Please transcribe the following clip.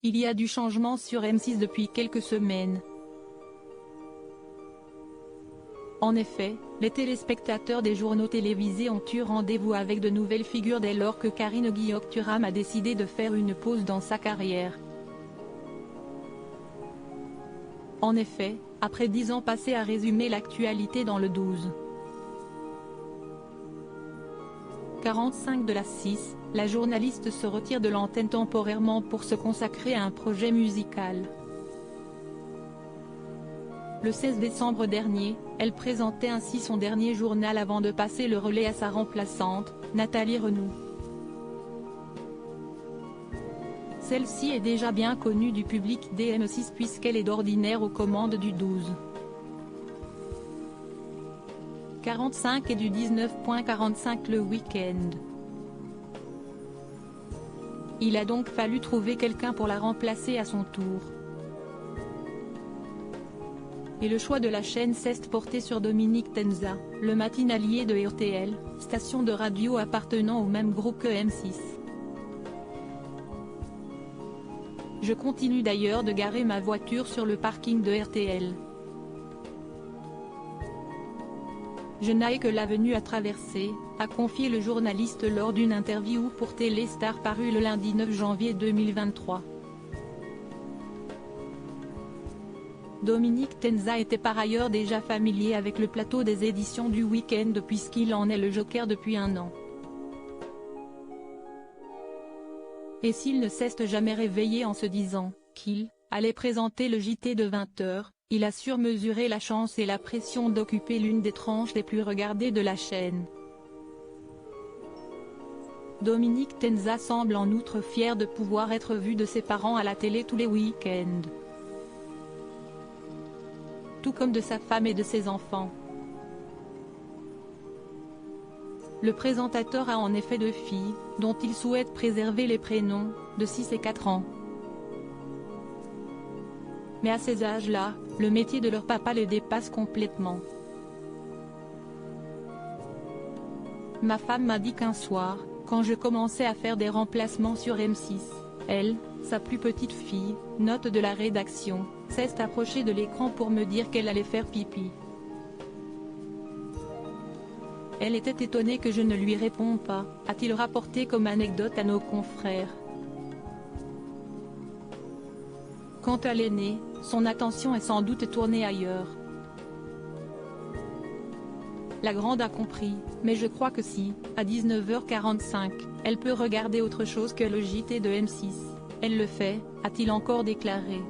Il y a du changement sur M6 depuis quelques semaines. En effet, les téléspectateurs des journaux télévisés ont eu rendez-vous avec de nouvelles figures dès lors que Karine Guillaume-Thuram a décidé de faire une pause dans sa carrière. En effet, après 10 ans passés à résumer l'actualité dans le 12h45 de la 6, la journaliste se retire de l'antenne temporairement pour se consacrer à un projet musical. Le 16 décembre dernier, elle présentait ainsi son dernier journal avant de passer le relais à sa remplaçante, Nathalie Renou. Celle-ci est déjà bien connue du public des M6 puisqu'elle est d'ordinaire aux commandes du 12h45 et du 19h45 le week-end. Il a donc fallu trouver quelqu'un pour la remplacer à son tour. Et le choix de la chaîne s'est porté sur Dominique Tenza, le matinalier de RTL, station de radio appartenant au même groupe que M6. Je continue d'ailleurs de garer ma voiture sur le parking de RTL. Je n'ai que l'avenue à traverser, a confié le journaliste lors d'une interview pour Téléstar parue le lundi 9 janvier 2023. Dominique Tenza était par ailleurs déjà familier avec le plateau des éditions du week-end puisqu'il en est le joker depuis un an. Et s'il ne s'est jamais réveillé en se disant qu'il allait présenter le JT de 20h, il a surmesuré la chance et la pression d'occuper l'une des tranches les plus regardées de la chaîne. Dominique Tenza semble en outre fier de pouvoir être vu de ses parents à la télé tous les week-ends. Tout comme de sa femme et de ses enfants. Le présentateur a en effet 2 filles, dont il souhaite préserver les prénoms, de 6 et 4 ans. Mais à ces âges-là, le métier de leur papa les dépasse complètement. Ma femme m'a dit qu'un soir, quand je commençais à faire des remplacements sur M6, elle, sa plus petite fille, note de la rédaction, s'est approchée de l'écran pour me dire qu'elle allait faire pipi. Elle était étonnée que je ne lui réponds pas, a-t-il rapporté comme anecdote à nos confrères. Quant à l'aînée, son attention est sans doute tournée ailleurs. La grande a compris, mais je crois que si, à 19h45, elle peut regarder autre chose que le JT de M6, elle le fait, a-t-il encore déclaré.